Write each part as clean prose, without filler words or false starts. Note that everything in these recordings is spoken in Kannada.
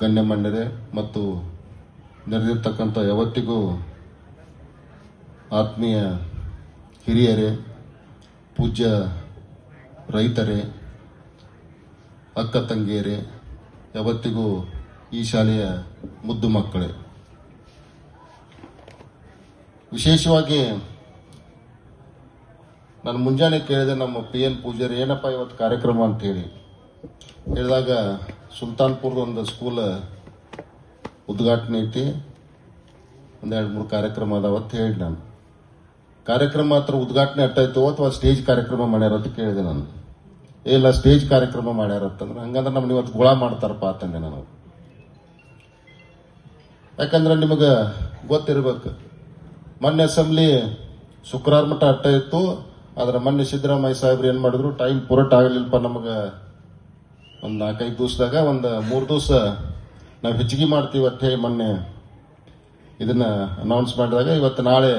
ಗಣ್ಯಮಾನ್ಯರೇ ಮತ್ತು ನೆರೆದಿರ್ತಕ್ಕಂಥ ಯಾವತ್ತಿಗೂ ಆತ್ಮೀಯ ಹಿರಿಯರೇ, ಪೂಜ್ಯ ರೈತರೇ, ಅಕ್ಕ ತಂಗಿಯರೇ, ಯಾವತ್ತಿಗೂ ಈ ಶಾಲೆಯ ಮುದ್ದು ಮಕ್ಕಳೇ, ವಿಶೇಷವಾಗಿ ನಾನು ಮುಂಜಾನೆ ಕೇಳಿದೆ ನಮ್ಮ PN ಪೂಜಾರಿ ಏನಪ್ಪ ಇವತ್ತು ಕಾರ್ಯಕ್ರಮ ಅಂತ ಹೇಳಿ ಹೇಳಿದಾಗ ಸುಲ್ತಾನ್ಪುರದ ಒಂದು ಸ್ಕೂಲ್ ಉದ್ಘಾಟನೆ ಐತಿ, ಒಂದೆರಡು ಮೂರು ಕಾರ್ಯಕ್ರಮ ಅದಾವ ಅಂತ ಹೇಳಿ ನಾನು ಕಾರ್ಯಕ್ರಮ ಹತ್ರ ಉದ್ಘಾಟನೆ ಅಟ್ಟಾಯ್ತು ಅಥವಾ ಸ್ಟೇಜ್ ಕಾರ್ಯಕ್ರಮ ಮಾಡ್ಯಾರ ಅಂತ ಕೇಳಿದೆ ನಾನು. ಇಲ್ಲ ಸ್ಟೇಜ್ ಕಾರ್ಯಕ್ರಮ ಮಾಡ್ಯಾರ ಅಂತಂದ್ರೆ ಹಂಗಂದ್ರೆ ನಮ್ಗೆ ಇವತ್ತು ಗುಳ ಮಾಡ್ತಾರಪ್ಪ ಅಂತಂದೆ ನಾನು. ಯಾಕಂದ್ರೆ ನಿಮಗೆ ಗೊತ್ತಿರ್ಬೇಕು, ಮೊನ್ನೆ ಅಸೆಂಬ್ಲಿ ಶುಕ್ರವಾರ ಮಟ್ಟ ಅಟ್ಟ ಇತ್ತು. ಆದ್ರೆ ಮೊನ್ನೆ ಸಿದ್ದರಾಮಯ್ಯ ಸಾಹೇಬ್ರು ಏನ್ ಮಾಡಿದ್ರು, ಟೈಮ್ ಪೂರಟ್ ಆಗಲಿಲ್ಲಪ್ಪ ನಮಗೆ, ಒಂದು 4-5 ದಿವಸದಾಗ ಒಂದು 3 ದಿವಸ ನಾವು ಹೆಚ್ಚಿಗೆ ಮಾಡ್ತೀವಿ ಅಂತ ಹೇಳಿ ಮೊನ್ನೆ ಇದನ್ನ ಅನೌನ್ಸ್ ಮಾಡಿದಾಗ ಇವತ್ತು ನಾಳೆ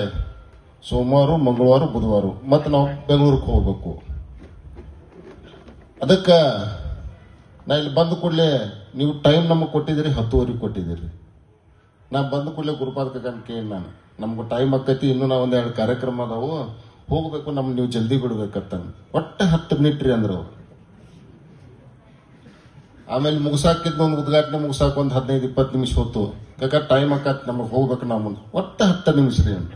ಸೋಮವಾರ, ಮಂಗಳವಾರ, ಬುಧವಾರ ಮತ್ತೆ ನಾವು ಬೆಂಗಳೂರಿಗೆ ಹೋಗ್ಬೇಕು. ಅದಕ್ಕೆ ನಾ ಇಲ್ಲಿ ಬಂದ ಕೂಡಲೇ ನೀವು ಟೈಮ್ ನಮಗೆ ಕೊಟ್ಟಿದ್ದೀರಿ, 10:00 ಕೊಟ್ಟಿದ್ದೀರಿ. ನಾ ಬಂದ ಕೂಡಲೇ ಗುರುಪಾದಕ ಕೇಳಿ ನಾನು, ನಮ್ಗೆ ಟೈಮ್ ಆಕೈತಿ, ಇನ್ನೂ ನಾವು ಒಂದೆರಡು ಕಾರ್ಯಕ್ರಮ ಅದಾವು, ಹೋಗ್ಬೇಕು, ನಮ್ಗೆ ನೀವು ಜಲ್ದಿ ಬಿಡ್ಬೇಕಂತ. ಒಟ್ಟು 10 ಮಿನಿಟ್ ರೀ ಅಂದ್ರು ಅವ್ರು. ಆಮೇಲೆ ಮುಗಿಸಾಕಿದ್ ಒಂದು ಉದ್ಘಾಟನೆ ಮುಗಿಸಾಕ ಒಂದು 15-20 ನಿಮಿಷ ಹೊತ್ತು, ಕಾಕ ಟೈಮ್ ಆಕತ್ ನಮಗೆ ಹೋಗ್ಬೇಕು ನಾವು ಮುಂದೆ, ಒಟ್ಟು 10 ನಿಮಿಷ ರೀ ಅಂತ.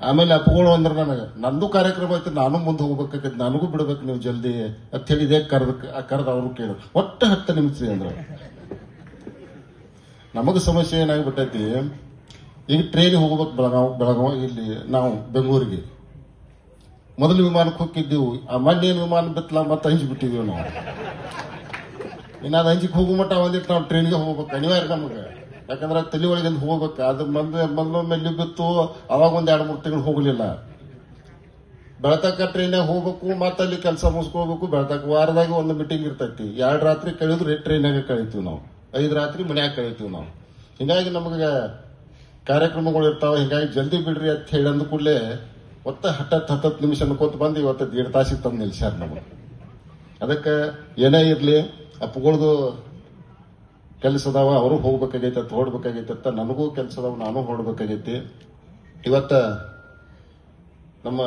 ಆಮೇಲೆ ಅಪ್ಪಗಳು ಅಂದ್ರೆ ನನಗೆ ನಂದು ಕಾರ್ಯಕ್ರಮ ಐತೆ, ನಾನು ಮುಂದೆ ಹೋಗ್ಬೇಕಾಗೈತೆ, ನನಗೂ ಬಿಡ್ಬೇಕು ನೀವು ಜಲ್ದಿ ಅಂತ ಹೇಳಿ ಇದೇ ಕರೆದ ಅವರು ಕೇಳಿದ್ರು. ಒಟ್ಟು 10 ನಿಮಿಷ ರೀ ಅಂದ್ರೆ ನಮಗೆ ಸಮಸ್ಯೆ ಏನಾಗ್ಬಿಟ್ಟೈತಿ, ಈಗ ಟ್ರೈನಿಗೆ ಹೋಗ್ಬೇಕು ಬೆಳಗಾವ್ ಇಲ್ಲಿ ನಾವು ಬೆಂಗಳೂರಿಗೆ. ಮೊದಲು ವಿಮಾನಕ್ಕೆ ಹೋಗಿದ್ದೀವಿ, ಆ ಮೊನ್ನೇನು ವಿಮಾನ ಬಿತ್ತಲ ಮತ್ತೆ ಹಂಚಿಬಿಟ್ಟಿದ್ದೀವಿ ನಾವು. ಇನ್ನು ಅದು ಹಂಚಿಗೆ ಹೋಗೋ ಮಟ್ಟ ಒಂದಿಟ್ಟು ನಾವು ಟ್ರೈನ್ಗೆ ಹೋಗ್ಬೇಕು ಅನಿವಾರ್ಯ ನಮಗೆ. ಯಾಕಂದ್ರೆ ತಲೆ ಒಳಗಿಂದ ಹೋಗ್ಬೇಕು, ಅದು ಮೊದಲೊಮ್ಮೆ ಬಿತ್ತು, ಅವಾಗ ಒಂದು 2-3 ತಿಂಗಳು ಹೋಗಲಿಲ್ಲ. ಬೆಳತಕ್ಕ ಟ್ರೈನಾಗ ಹೋಗ್ಬೇಕು, ಮತ್ತೆ ಅಲ್ಲಿ ಕೆಲಸ ಮುಗಿಸ್ಕೋಬೇಕು. ಬೆಳತಕ್ಕ ವಾರದಾಗ ಒಂದು ಮೀಟಿಂಗ್ ಇರ್ತೈತಿ, 2 ರಾತ್ರಿ ಕಳೆದ್ರೆ ಟ್ರೈನಾಗ ಕಳಿತೀವಿ ನಾವು, 5 ರಾತ್ರಿ ಮನ್ಯಾಗ ಕಳಿತೀವಿ ನಾವು. ಹಿಂಗಾಗಿ ನಮಗೆ ಕಾರ್ಯಕ್ರಮಗಳು ಇರ್ತಾವೆ. ಹಿಂಗಾಗಿ ಜಲ್ದಿ ಬಿಡ್ರಿ ಅಂತ ಹೇಳಿ ಅಂದ ಕೂಡಲೇ ಒತ್ತ 10 ನಿಮಿಷ ಅನ್ಕೋತ ಬಂದು ಇವತ್ತು 1.5 ತಾಸಿಗೆ ತಂದು ನಿಲ್ಸ್ಯಾರ ನಮಗೆ. ಅದಕ್ಕೆ ಏನೇ ಇರಲಿ, ಅಪ್ಪಗಳದು ಕೆಲಸ ಅದಾವ, ಅವರು ಹೋಗ್ಬೇಕಾಗೈತೆ, ಹೊರಡ್ಬೇಕಾಗೈತೆ ಅಂತ. ನನಗೂ ಕೆಲಸ ಅದಾವ, ನಾನು ಹೊರಡ್ಬೇಕಾಗೈತಿ. ಇವತ್ತ ನಮ್ಮ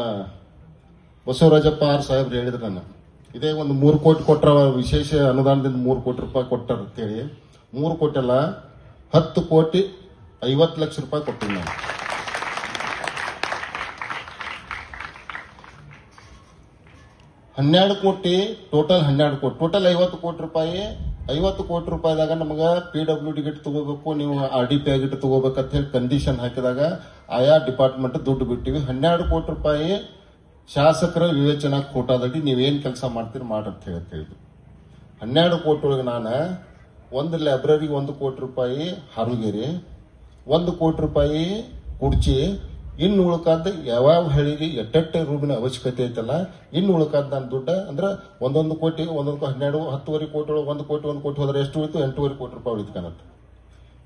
ಬಸವರಾಜಪ್ಪ ಆರ್ ಸಾಹೇಬ್ರು ಹೇಳಿದ್ರು, ನಾನು ಇದೇ ಒಂದು 3 ಕೋಟಿ ಕೊಟ್ರ, ವಿಶೇಷ ಅನುದಾನದಿಂದ 3 ಕೋಟಿ ರೂಪಾಯಿ ಕೊಟ್ಟಾರ ಅಂತೇಳಿ. 3 ಕೋಟಿ ಅಲ್ಲ, 10 ಕೋಟಿ 50 ಲಕ್ಷ ರೂಪಾಯಿ ಕೊಟ್ಟಿವಿ ನಾವು. ಹನ್ನೆರಡು ಕೋಟಿ ಟೋಟಲ್ 50 ಕೋಟಿ ರೂಪಾಯಿ. 50 ಕೋಟಿ ರೂಪಾಯಿದಾಗ ನಮಗೆ PWD ಗಿಟ್ ತಗೋಬೇಕು, ನೀವು RDPI ಗಿಟ್ ತಗೋಬೇಕಂತ ಹೇಳಿ ಕಂಡೀಷನ್ ಹಾಕಿದಾಗ ಆಯಾ ಡಿಪಾರ್ಟ್ಮೆಂಟ್ ದುಡ್ಡು ಬಿಟ್ಟಿವಿ. 12 ಕೋಟಿ ರೂಪಾಯಿ ಶಾಸಕರ ವಿವೇಚನಾ ಕೋಟಾದಲ್ಲಿ ನೀವೇನ್ ಕೆಲಸ ಮಾಡ್ತೀರಿ ಮಾಡಂತ ಹೇಳಿದ್ರು. 12 ಕೋಟಿ ಒಳಗೆ ನಾನು ಒಂದು ಲೈಬ್ರರಿಗೆ 1 ಕೋಟಿ ರೂಪಾಯಿ ಹಾರುಗೇರಿ, 1 ಕೋಟಿ ರೂಪಾಯಿ ಕುಡ್ಚಿ, ಇನ್ನು ಉಳ್ಕಾದ ಯಾವ ಹಳ್ಳಿಗೆ ಎಟ್ಟೆಟ್ಟೆ ರೂಮಿನ ಅವಶ್ಯಕತೆ ಐತಲ್ಲ, ಇನ್ನು ಉಳ್ಕಾದ ನಾನು ದುಡ್ಡ ಅಂದ್ರೆ 1 ಕೋಟಿ 10.5 ಕೋಟಿ ಒಳಗೆ 1 ಕೋಟಿ ಹೋದ್ರೆ ಎಷ್ಟು ಉಳಿತು? 8.5 ಕೋಟಿ ರೂಪಾಯಿ ಉಳಿತ್ಕಾನಂತ.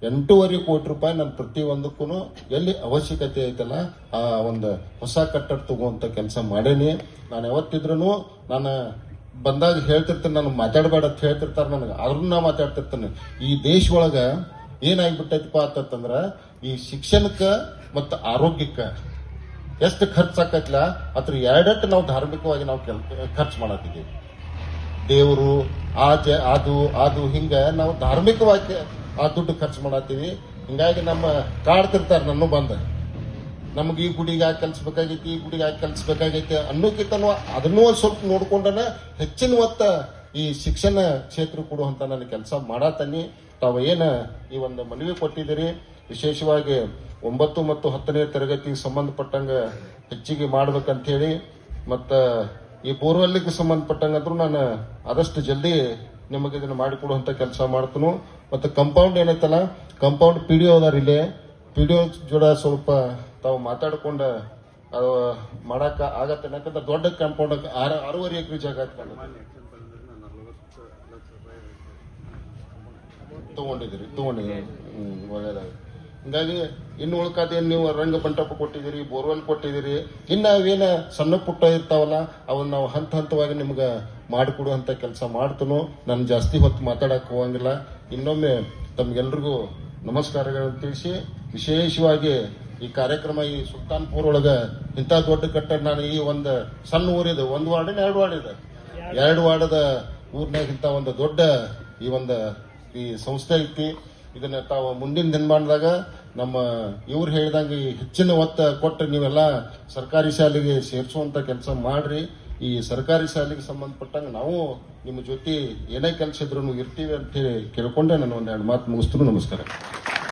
8.5 ಕೋಟಿ ರೂಪಾಯಿ ನಾನು ಪ್ರತಿಯೊಂದಕ್ಕೂ ಎಲ್ಲಿ ಅವಶ್ಯಕತೆ ಐತಲ್ಲ ಆ ಒಂದು ಹೊಸ ಕಟ್ಟಡ ತಗೋಂತ ಕೆಲಸ ಮಾಡೇನಿ. ನಾನು ಯಾವತ್ತಿದ್ರು ನಾನು ಬಂದಾಗ ಹೇಳ್ತಿರ್ತೇನೆ, ನಾನು ಮಾತಾಡಬೇಡ ಅಂತ ಹೇಳ್ತಿರ್ತಾರೆ ನನಗೆ, ಆದ್ರೂ ನಾ ಮಾತಾಡ್ತಿರ್ತೇನೆ. ಈ ದೇಶ ಒಳಗ ಏನಾಗ್ಬಿಟ್ಟೈತಪ್ಪ ಅಂತಂದ್ರ, ಈ ಶಿಕ್ಷಣಕ್ಕೆ ಮತ್ತು ಆರೋಗ್ಯಕ್ಕೆ ಎಷ್ಟು ಖರ್ಚಾಕತ್ಲ ಅದ್ರ 2 ನಾವು ಧಾರ್ಮಿಕವಾಗಿ ನಾವು ಖರ್ಚು ಮಾಡತ್ತಿದ್ದೀವಿ. ದೇವರು ಅದು ಹಿಂಗ ನಾವು ಧಾರ್ಮಿಕವಾಗಿ ಆ ದುಡ್ಡು ಖರ್ಚು ಮಾಡತ್ತೀವಿ. ಹಿಂಗಾಗಿ ನಮ್ಮ ಕಾಡ್ತಿರ್ತಾರೆ ನನ್ನ ಬಂದ, ನಮ್ಗೆ ಈ ಗುಡಿಗೆ ಯಾಕೆ ಕಲ್ಸ್ಬೇಕಾಗೈತಿ, ಈ ಗುಡಿಗೆ ಯಾಕೆ ಕಲ್ಸ್ಬೇಕಾಗೈತಿ ಅನ್ನೋಕ್ಕಿಂತನೂ ಅದನ್ನೂ ಸ್ವಲ್ಪ ನೋಡ್ಕೊಂಡನ ಹೆಚ್ಚಿನ ಒತ್ತ ಈ ಶಿಕ್ಷಣ ಕ್ಷೇತ್ರ ಕೊಡುವಂತ ನನ್ನ ಕೆಲಸ ಮಾಡತನ್ನಿ. ತಾವು ಏನ ಈ ಒಂದು ಮನವಿ ಕೊಟ್ಟಿದ್ದೀರಿ, ವಿಶೇಷವಾಗಿ 9 ಮತ್ತು 10ನೇ ತರಗತಿಗೆ ಸಂಬಂಧಪಟ್ಟಂಗ ಹೆಚ್ಚಿಗೆ ಮಾಡ್ಬೇಕಂತ ಹೇಳಿ, ಮತ್ತ ಈ ಬೋರ್ವೆಲ್ಗೆ ಸಂಬಂಧಪಟ್ಟಂಗಾದ್ರೂ ನಾನು ಆದಷ್ಟು ಜಲ್ದಿ ನಿಮಗೆ ಇದನ್ನು ಮಾಡಿಕೊಡುವಂತ ಕೆಲಸ ಮಾಡ್ತನು. ಮತ್ತೆ ಕಂಪೌಂಡ್ ಏನೈತಲ್ಲ, ಕಂಪೌಂಡ್ PDO ಅದಾರ, ಇಲ್ಲೇ PDO ಜೋಡ ಸ್ವಲ್ಪ ತಾವು ಮಾತಾಡ್ಕೊಂಡ ಅದು ಮಾಡಾಕ ಆಗತ್ತೆ. ಯಾಕಂದ್ರೆ ದೊಡ್ಡ ಕಾಂಪೌಂಡ್ 6.5 ಎಕರೆ ಜಾಗ ತಗೊಂಡಿದ್ದೀರಿ ಒಳ್ಳೇದಾಗ. ಹಿಂಗಾಗಿ ಇನ್ನು ಉಳ್ಕಾದೇನು ನೀವು ರಂಗ ಮಂಟಪ ಕೊಟ್ಟಿದ್ದೀರಿ, ಬೋರ್ವೆಲ್ ಕೊಟ್ಟಿದ್ದೀರಿ, ಇನ್ನು ಅವೇನ ಸಣ್ಣ ಪುಟ್ಟ ಇರ್ತಾವಲ್ಲ ಅವನ್ನ ನಾವು ಹಂತ ಹಂತವಾಗಿ ನಿಮ್ಗೆ ಮಾಡಿಕೊಡುವಂತ ಕೆಲಸ ಮಾಡ್ತನು. ನಾನು ಜಾಸ್ತಿ ಹೊತ್ತು ಮಾತಾಡಕ್ ಹೋಗಂಗಿಲ್ಲ. ಇನ್ನೊಮ್ಮೆ ತಮ್ಗೆಲ್ರಿಗೂ ನಮಸ್ಕಾರಗಳನ್ನು ತಿಳಿಸಿ, ವಿಶೇಷವಾಗಿ ಈ ಕಾರ್ಯಕ್ರಮ ಈ ಸುಲ್ತಾನ್ಪುರ್ ಒಳಗ ಇಂಥ ದೊಡ್ಡ ಕಟ್ಟಡ, ನಾನು ಈ ಒಂದು ಸಣ್ಣ ಊರಿದೆ, 1 ವಾರ್ಡ್ 2 ವಾರ್ಡ್ ಇದೆ, 2 ವಾರ್ಡದ ಊರ್ನಾಗ ಇಂಥ ಒಂದು ದೊಡ್ಡ ಈ ಸಂಸ್ಥೆ ಐತಿ. ಇದನ್ನ ತಾವು ಮುಂದಿನ ದಿನಮಾನದಾಗ ನಮ್ಮ ಇವ್ರು ಹೇಳಿದಂಗೆ ಹೆಚ್ಚಿನ ಒತ್ತ ಕೊಟ್ಟು ನೀವೆಲ್ಲ ಸರ್ಕಾರಿ ಶಾಲೆಗೆ ಸೇರಿಸುವಂತ ಕೆಲಸ ಮಾಡ್ರಿ. ಈ ಸರ್ಕಾರಿ ಶಾಲೆಗೆ ಸಂಬಂಧಪಟ್ಟಂಗೆ ನಾವು ನಿಮ್ಮ ಜೊತೆ ಏನೇ ಕೆಲಸ ಇದ್ರು ಇರ್ತೀವಿ ಅಂತ ಹೇಳಿ ಕೇಳ್ಕೊಂಡೆ ನಾನು 1-2 ಮಾತು ಮುಗಿಸ್ತೀನಿ. ನಮಸ್ಕಾರ.